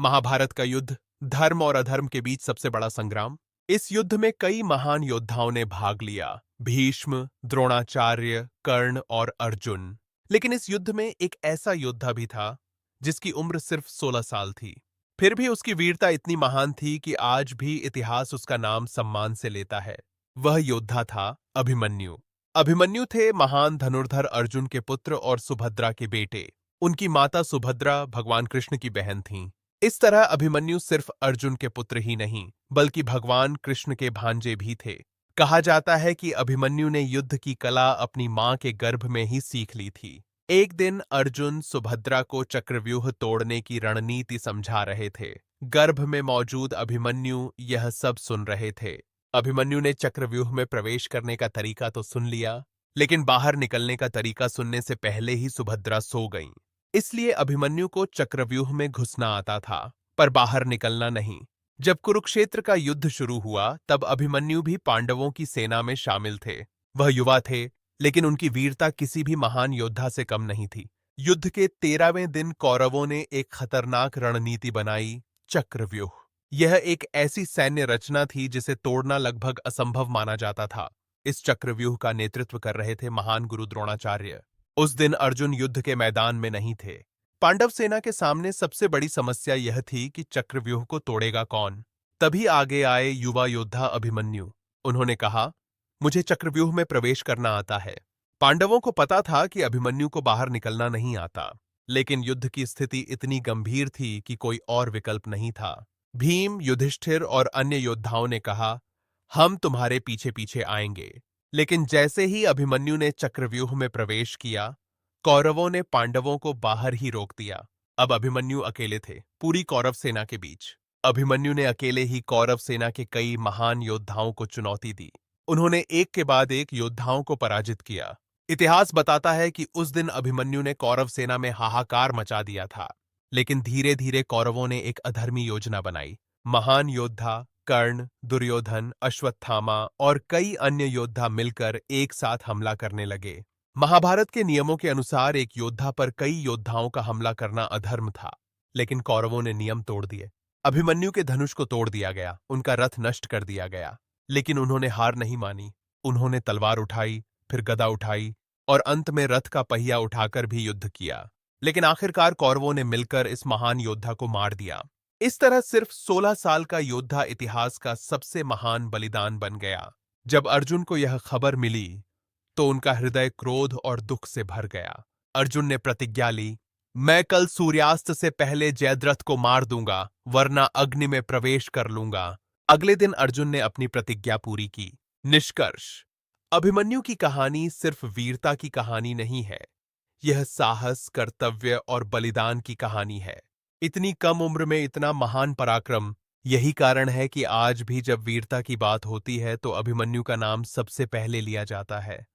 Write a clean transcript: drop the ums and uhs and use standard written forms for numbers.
महाभारत का युद्ध, धर्म और अधर्म के बीच सबसे बड़ा संग्राम। इस युद्ध में कई महान योद्धाओं ने भाग लिया। भीष्म, द्रोणाचार्य, कर्ण और अर्जुन। लेकिन इस युद्ध में एक ऐसा योद्धा भी था जिसकी उम्र सिर्फ 16 साल थी। फिर भी उसकी वीरता इतनी महान थी कि आज भी इतिहास उसका नाम सम्मान से लेता है। वह योद्धा था अभिमन्यु। अभिमन्यु थे महान धनुर्धर अर्जुन के पुत्र और सुभद्रा के बेटे। उनकी माता सुभद्रा भगवान कृष्ण की बहन थीं। इस तरह अभिमन्यु सिर्फ अर्जुन के पुत्र ही नहीं, बल्कि भगवान कृष्ण के भांजे भी थे। कहा जाता है कि अभिमन्यु ने युद्ध की कला अपनी मां के गर्भ में ही सीख ली थी। एक दिन अर्जुन सुभद्रा को चक्रव्यूह तोड़ने की रणनीति समझा रहे थे। गर्भ में मौजूद अभिमन्यु यह सब सुन रहे थे। अभिमन्यु ने चक्रव्यूह में प्रवेश करने का तरीका तो सुन लिया, लेकिन बाहर निकलने का तरीका सुनने से पहले ही सुभद्रा सो गईं। इसलिए अभिमन्यु को चक्रव्यूह में घुसना आता था, पर बाहर निकलना नहीं। जब कुरुक्षेत्र का युद्ध शुरू हुआ, तब अभिमन्यु भी पांडवों की सेना में शामिल थे। वह युवा थे, लेकिन उनकी वीरता किसी भी महान योद्धा से कम नहीं थी। युद्ध के 13वें दिन कौरवों ने एक खतरनाक रणनीति बनाई, चक्रव्यूह। यह एक ऐसी सैन्य रचना थी जिसे तोड़ना लगभग असंभव माना जाता था। इस चक्रव्यूह का नेतृत्व कर रहे थे महान गुरु द्रोणाचार्य। उस दिन अर्जुन युद्ध के मैदान में नहीं थे। पांडव सेना के सामने सबसे बड़ी समस्या यह थी कि चक्रव्यूह को तोड़ेगा कौन। तभी आगे आए युवा योद्धा अभिमन्यु। उन्होंने कहा, मुझे चक्रव्यूह में प्रवेश करना आता है। पांडवों को पता था कि अभिमन्यु को बाहर निकलना नहीं आता, लेकिन युद्ध की स्थिति इतनी गंभीर थी कि कोई और विकल्प नहीं था। भीम, युधिष्ठिर और अन्य योद्धाओं ने कहा, हम तुम्हारे पीछे पीछे आएंगे। लेकिन जैसे ही अभिमन्यु ने चक्रव्यूह में प्रवेश किया, कौरवों ने पांडवों को बाहर ही रोक दिया। अब अभिमन्यु अकेले थे पूरी कौरव सेना के बीच। अभिमन्यु ने अकेले ही कौरव सेना के कई महान योद्धाओं को चुनौती दी। उन्होंने एक के बाद एक योद्धाओं को पराजित किया। इतिहास बताता है कि उस दिन अभिमन्यु ने कौरव सेना में हाहाकार मचा दिया था। लेकिन धीरे धीरे कौरवों ने एक अधर्मी योजना बनाई। महान योद्धा कर्ण, दुर्योधन, अश्वत्थामा और कई अन्य योद्धा मिलकर एक साथ हमला करने लगे। महाभारत के नियमों के अनुसार एक योद्धा पर कई योद्धाओं का हमला करना अधर्म था, लेकिन कौरवों ने नियम तोड़ दिए। अभिमन्यु के धनुष को तोड़ दिया गया, उनका रथ नष्ट कर दिया गया। लेकिन उन्होंने हार नहीं मानी। उन्होंने तलवार उठाई, फिर गदा उठाई और अंत में रथ का पहिया उठाकर भी युद्ध किया। लेकिन आखिरकार कौरवों ने मिलकर इस महान योद्धा को मार दिया। इस तरह सिर्फ 16 साल का योद्धा इतिहास का सबसे महान बलिदान बन गया। जब अर्जुन को यह खबर मिली, तो उनका हृदय क्रोध और दुख से भर गया। अर्जुन ने प्रतिज्ञा ली, मैं कल सूर्यास्त से पहले जयद्रथ को मार दूंगा, वरना अग्नि में प्रवेश कर लूंगा। अगले दिन अर्जुन ने अपनी प्रतिज्ञा पूरी की। निष्कर्ष, अभिमन्यु की कहानी सिर्फ वीरता की कहानी नहीं है, यह साहस, कर्तव्य और बलिदान की कहानी है। इतनी कम उम्र में इतना महान पराक्रम, यही कारण है कि आज भी जब वीरता की बात होती है तो अभिमन्यु का नाम सबसे पहले लिया जाता है।